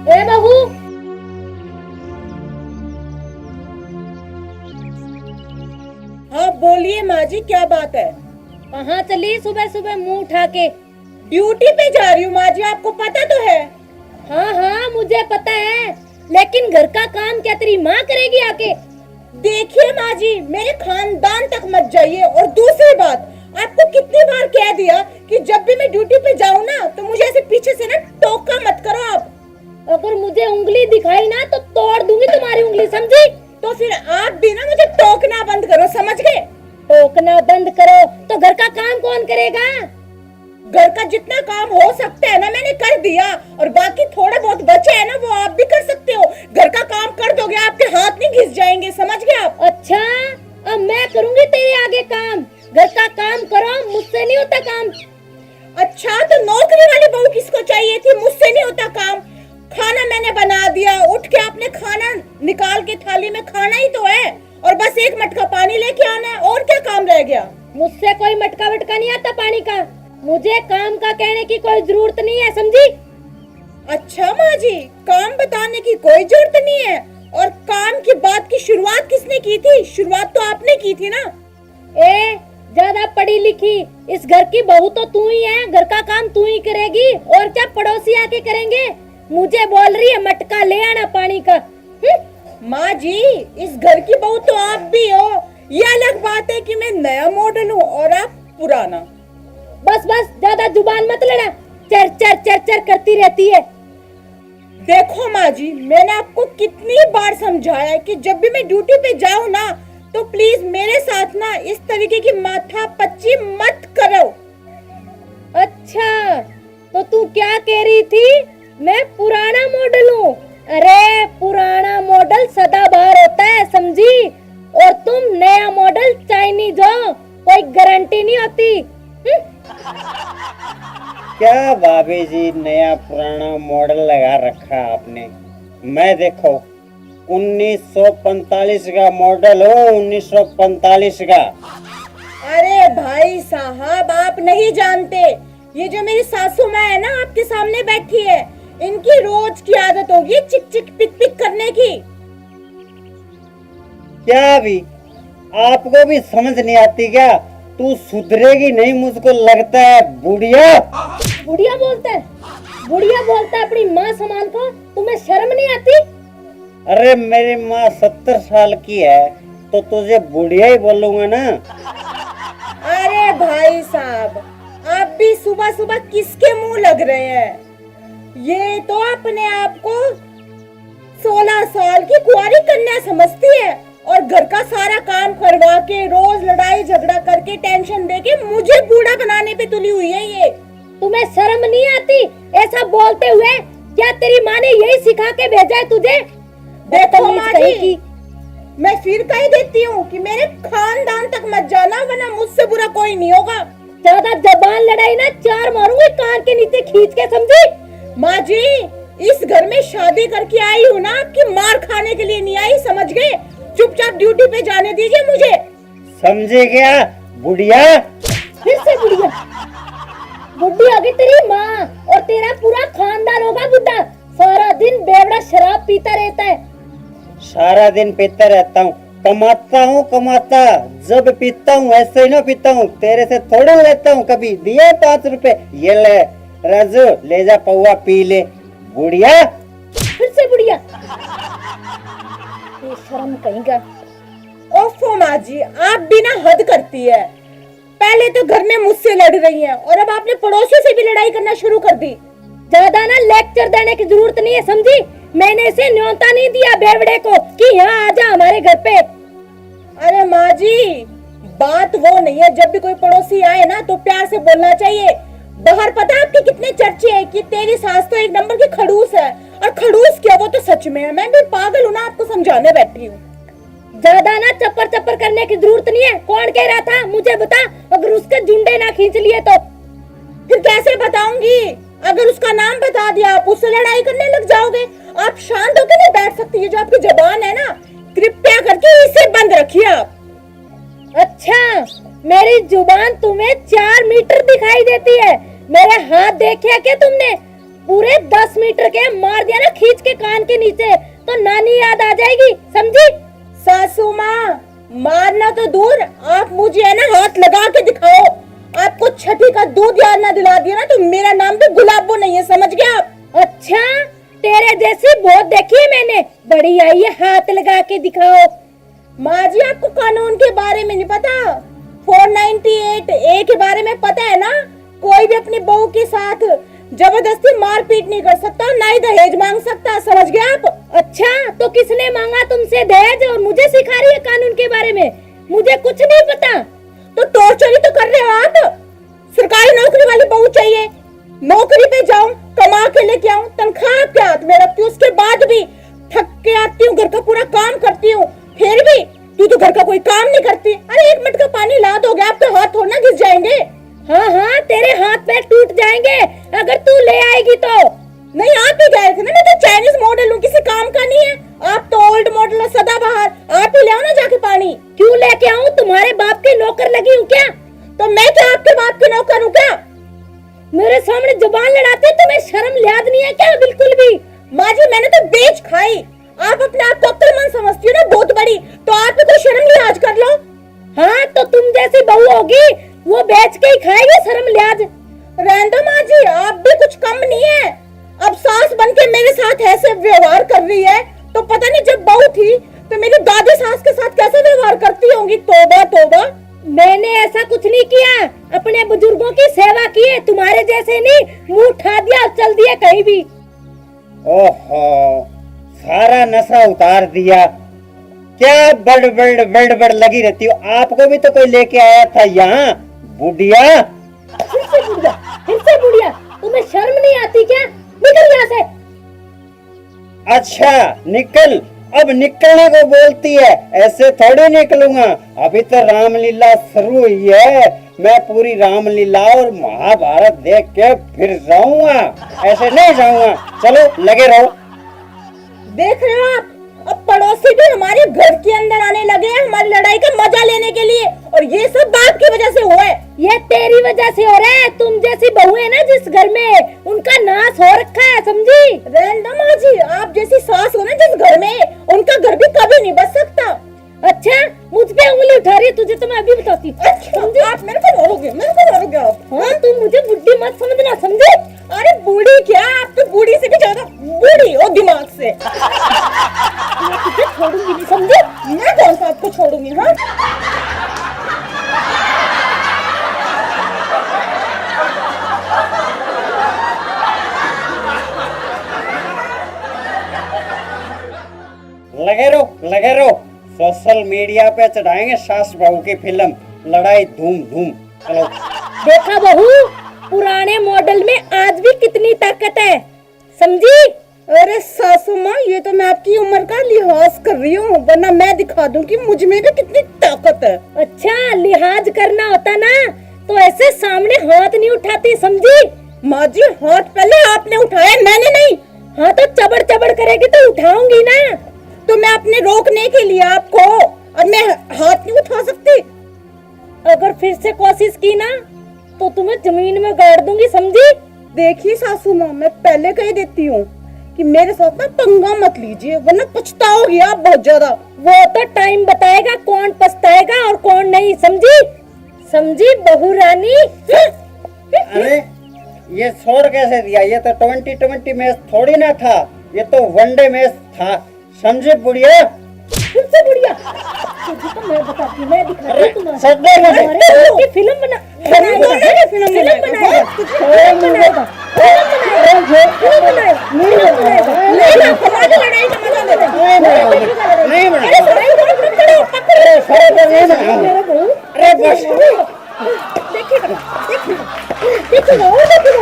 ए बहू, हाँ बोलिए माँ जी, क्या बात है? कहाँ चली सुबह सुबह मुंह उठा के? ड्यूटी पे जा रही हूँ माँ जी, आपको पता तो है। हाँ हाँ मुझे पता है, लेकिन घर का काम क्या तेरी माँ करेगी आके? देखिए माँ जी, मेरे खानदान तक मत जाइए। और दूसरी बात, आपको कितनी बार कह दिया कि जब भी मैं ड्यूटी पे जाऊँ ना तो मुझे ऐसे पीछे से ना टोका मत करो आप। अगर मुझे उंगली दिखाई ना तो तोड़ दूंगी तुम्हारी उंगली, समझी? तो फिर आप भी ना मुझे टोकना बंद करो, समझ गए? टोकना बंद करो तो घर का काम कौन करेगा? घर का जितना काम हो सकता है ना मैंने कर दिया, और बाकी थोड़ा बहुत बचे है ना वो आप भी कर सकते हो। घर का काम कर दोगे, आपके हाथ नहीं घिस जाएंगे, समझ गए आप? अच्छा, अब मैं करूंगी तेरे आगे काम। घर का काम करो, मुझसे नहीं होता काम। अच्छा, तो नौकरी वाली बहू किसको चाहिए थी? मुझसे नहीं होता काम। खाना मैंने बना दिया, उठ के आपने खाना निकाल के थाली में खाना ही तो है, और बस एक मटका पानी लेके आना है। और क्या काम रह गया? मुझसे कोई मटका वटका नहीं आता पानी का। मुझे काम का कहने की कोई जरूरत नहीं है, समझी? अच्छा माँ जी, काम बताने की कोई जरूरत नहीं है। और काम की बात की शुरुआत किसने की थी? शुरुआत तो आपने की थी ना। ए, ज्यादा पढ़ी लिखी इस घर की बहू तो तू ही है। घर का काम तू ही करेगी, और क्या पड़ोसी आके करेंगे? मुझे बोल रही है मटका ले आना पानी का। माँ जी, इस घर की बहू तो आप भी हो। ये अलग बात है कि मैं नया मॉडल हूँ और आप पुराना। बस बस, ज्यादा जुबान मत लड़ा, चर चर चर चर करती रहती है। देखो माँ जी, मैंने आपको कितनी बार समझाया है कि जब भी मैं ड्यूटी पे जाऊँ ना तो प्लीज मेरे साथ ना इस तरीके की माथा पच्ची मत करो। अच्छा, तो तू क्या कह रही थी? मैं पुराना मॉडल हूँ? अरे पुराना मॉडल सदाबहार होता है, समझी? और तुम नया मॉडल चाइनीज हो, कोई गारंटी नहीं होती। क्या भाभी जी, नया पुराना मॉडल लगा रखा आपने। मैं देखो 1945 का मॉडल हो, 1945 का। अरे भाई साहब, आप नहीं जानते, ये जो मेरी सासू माँ है ना आपके सामने बैठी है, इनकी रोज की आदत होगी चिक चिक पिक पिक करने की। क्या भी आपको भी समझ नहीं आती क्या? तू सुधरेगी नहीं मुझको लगता है बुढ़िया। बुढ़िया बोलता है? बुढ़िया बोलता है अपनी माँ समान को? तुम्हें शर्म नहीं आती? अरे मेरी माँ 70 साल की है तो तुझे बुढ़िया ही बोलूंगा ना। अरे भाई साहब, आप भी सुबह सुबह किसके मुंह लग रहे हैं? ये तो अपने आप को 16 साल की कुंवारी कन्या समझती है, और घर का सारा काम करवा के रोज लड़ाई झगड़ा करके टेंशन देके मुझे बूढ़ा बनाने पे तुली हुई है ये। तुम्हें शर्म नहीं आती ऐसा बोलते हुए? क्या तेरी माँ ने यही सिखा के भेजा है तुझे? देखो माँ जी, मैं फिर कह देती हूँ कि मेरे खानदान तक मत जाना, वरना मुझसे बुरा कोई नहीं होगा। ज्यादा जबान लड़ाई ना, चार मारूंगी कान के नीचे खींच के, समझी? माँ जी, इस घर में शादी करके आई हूँ ना, आपकी मार खाने के लिए नहीं आई, समझ गए? चुपचाप ड्यूटी पे जाने दीजिए मुझे। समझे क्या बुढ़िया? फिर से बुढ़िया? बुढ़ी होगी तेरी माँ, और तेरा पूरा खानदान होगा बुढ़ा। सारा दिन बेवड़ा शराब पीता रहता है। सारा दिन पीता रहता हूँ, कमाता हूँ कमाता। जब पीता हूँ ऐसे ही ना पीता हूँ, तेरे से थोड़ा लेता हूँ। कभी दिए 5 रुपए, ये ले राजू, ले जा पौवा पी ले। बुढ़िया? फिर से बुढ़िया? ये शर्म कहीं का। ओफो माँ जी, आप भी ना हद करती है। पहले तो घर में मुझसे लड़ रही हैं, और अब आपने पड़ोसियों से भी लड़ाई करना शुरू कर दी। ज्यादा ना लेक्चर देने की जरूरत नहीं है, समझी? मैंने इसे न्योता नहीं दिया बेवड़े को कि यहाँ आजा हमारे घर पे। अरे माँ जी, बात वो नहीं है, जब भी कोई पड़ोसी आए ना तो प्यार से बोलना चाहिए। बाहर पता है आपके कितने चर्चे हैं कि तेरी सास तो एक नंबर की खड़ूस है, और खड़ूस क्या, वो तो सच में है। मैं भी पागल हूँ ना, आपको समझाने बैठी हूँ। ज्यादा ना चप्पर चप्पर करने की जरूरत नहीं है। कौन कह रहा था मुझे बता, अगर उसके जुंडे ना खींच लिए तो? फिर कैसे बताऊंगी? अगर उसका नाम बता दिया आप उससे लड़ाई करने लग जाओगे। आप शांत होकर नहीं बैठ सकती? ये जो आपकी जबान है ना, कृपया करके इसे बंद रखिए आप। अच्छा, मेरी जुबान तुम्हें 4 मीटर दिखाई देती है? मेरे हाथ देखे क्या तुमने? पूरे 10 मीटर के मार दिया ना खींच के कान के नीचे तो नानी याद आ जाएगी, समझी? सासू माँ, मारना तो दूर, आप मुझे है ना हाथ लगा के दिखाओ। आपको छठी का दूध याद ना दिला दिया ना तो मेरा नाम भी गुलाबो नहीं है, समझ गया आप? अच्छा, तेरे जैसी बहुत देखी है मैंने, बड़ी आई है हाथ लगा के दिखाओ। माँ जी, आपको कानून के बारे में नहीं पता? 498 ए के बारे में पता है ना? कोई भी अपनी बहू के साथ जबरदस्ती मारपीट नहीं कर सकता, ना ही दहेज मांग सकता, समझ गए आप? अच्छा, तो किसने मांगा तुमसे दहेज और मुझे सिखा रही है कानून के बारे में? मुझे कुछ नहीं पता। तो टॉर्चर ही तो कर रहे हो आप। सरकारी नौकरी वाली बहू चाहिए, नौकरी पे जाऊं, कमा के लेके आऊं, तनख्वाह आपके हाथ में रखती हूँ, उसके बाद भी थक के आती हूँ, घर का पूरा काम करती हूँ, फिर भी तू तो घर का कोई काम नहीं करती। अरे 1 मिनट का पानी ला दोगे, आपके हाथ थोड़ा ना घिस जाएंगे। हाँ हाँ, तेरे हाथ पैर टूट जाएंगे अगर तू ले आएगी तो। नहीं, आप ही गए थे ना, मैं तो चाइनीज मॉडल हूँ, किसी काम का नहीं है। आप तो ओल्ड मॉडल हो, सदाबहार। आप ही ले आओ ना जाके पानी। क्यों लेके आऊँ? तुम्हारे बाप की नौकर लगी हूँ क्या? तो मैं क्या आपके बाप की नौकर हूँ क्या? मेरे सामने जुबान लड़ाते, तुम्हें शर्म लिहाज नहीं है क्या बिल्कुल भी? माँ जी, मैंने तो बेच खाई। आप अपने आप को अक्लमंद समझती हो ना, बहुत बड़ी, तो आप भी कोई शर्म लिहाज कर लो। हाँ, तो तुम जैसी बहू होगी वो बेच के ही खाएगी शर्म लिहाज। रहने दो माँ जी, आप भी कुछ कम नहीं है। अब सास बन के मेरे साथ ऐसे व्यवहार कर रही है तो पता नहीं जब बहू थी तो मेरी दादी सास के साथ कैसे व्यवहार करती होंगी। तौबा तौबा। मैंने ऐसा कुछ नहीं किया, अपने बुजुर्गों की सेवा की है, तुम्हारे जैसे नहीं मुंह उठा दिया और चल दिया कहीं भी। ओहो, सारा नशा उतार दिया। क्या बड़ लगी रहती हो? आपको भी तो कोई लेके आया था यहाँ, बुढ़िया। फिर से बुढ़िया, तुम्हें शर्म नहीं आती क्या? निकल यहाँ से। अच्छा, निकल। अब निकलने को बोलती है, ऐसे थोड़ी निकलूंगा। अभी तो रामलीला शुरू हुई है, मैं पूरी रामलीला और महाभारत देख के फिर जाऊंगा, ऐसे नहीं जाऊंगा। चलो लगे रहो। देख रहे हो आप, अब पड़ोसी भी हमारे घर के अंदर आने लगे हैं हमारी लड़ाई का मजा लेने के लिए, और ये सब बाप की वजह से हुआ है। ये तेरी वजह से हो रहा है। तुम जैसी बहू है ना जिस घर में, उनका नाश हो रखा है, समझी? रहना माँ जी, आप जैसी सास हो ना जिस घर में, उनका घर भी कभी नहीं बच सकता। अच्छा, मुझ पे उंगली उठा रही है तुझे तो मैं अभी बताती हूँ। अच्छा, आप मेरे को मारोगे, मेरे को मारोगे आप? हाँ, तुम मुझे बुढ़ी मत समझना, समझे? अरे बूढ़ी क्या, आप तो बूढ़ी से भी ज्यादा बूढ़ी हो दिमाग से। मैं तुझे छोड़ूंगी नहीं, समझे? मैं कौन सा आपको छोड़ूंगी? हाँ, लगे रहो। सोशल मीडिया पे चढ़ाएंगे सास बहू की फिल्म, लड़ाई धूम धूम। चलो। देखा बहू, पुराने मॉडल में आज भी कितनी ताकत है, समझी? अरे सासू माँ, ये तो मैं आपकी उम्र का लिहाज कर रही हूँ, वरना मैं दिखा दूं कि मुझ में भी कितनी ताकत है। अच्छा, लिहाज करना होता ना तो ऐसे सामने हाथ नहीं उठाती, समझी? माँ जी, हाथ पहले आपने उठाया, मैंने नहीं। हाँ, तो चबड़ चबड़ करेगी तो उठाऊंगी ना। तो मैं अपने रोकने के लिए आपको, अब मैं हाथ नहीं उठा सकती। अगर फिर से कोशिश की ना तो तुम्हें जमीन में गाड़ दूंगी, समझी? देखिए सासू माँ, मैं पहले कह देती हूँ कि मेरे साथ ना पंगा मत लीजिए, वरना पछताओगी आप बहुत ज्यादा। वो तो टाइम बताएगा कौन पछताएगा और कौन नहीं, समझी? समझी बहू रानी? अरे ये छोड़ कैसे दिया? ये तो 2020 मैच थोड़ी ना था, ये तो वनडे मैच था, समझे बुढ़िया? तुमसे बुढ़िया तुझे तो मैं बताती, मैं दिखाती हूँ तुम्हें। सदे में तुम्हारे फिल्म बना बनाएगा, फिल्म बनाएगा, अरे बस देखिएगा और देखिएगा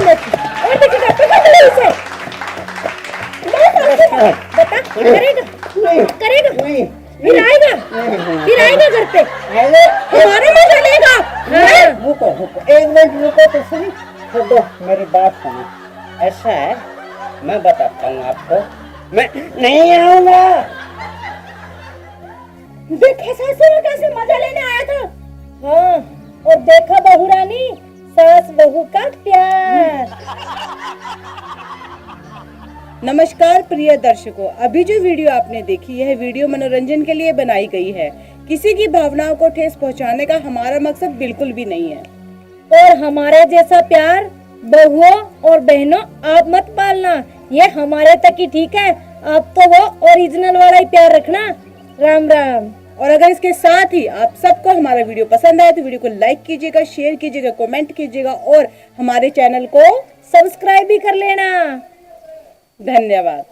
बता, करेगा फिर आएगा घर पे, हमारा मजा लेगा। रुको एक मिनट रुको तो सही। दो मेरी बात सुनो। ऐसा है, मैं बताता हूँ आपको, मैं नहीं आऊंगा। देखा सासू में कैसे मजा लेने आया था। हाँ, और देखा बहू रानी, सास बहू का प्यार। नमस्कार प्रिय दर्शकों, अभी जो वीडियो आपने देखी यह वीडियो मनोरंजन के लिए बनाई गई है। किसी की भावनाओं को ठेस पहुंचाने का हमारा मकसद बिल्कुल भी नहीं है। और हमारे जैसा प्यार बहुओं और बहनों आप मत पालना, ये हमारे तक ही ठीक है। आप तो वो ओरिजिनल वाला ही प्यार रखना। राम राम। और अगर इसके साथ ही आप सबको हमारा वीडियो पसंद आए तो वीडियो को लाइक कीजिएगा, शेयर कीजिएगा, कमेंट कीजिएगा और हमारे चैनल को सब्सक्राइब भी कर लेना। धन्यवाद।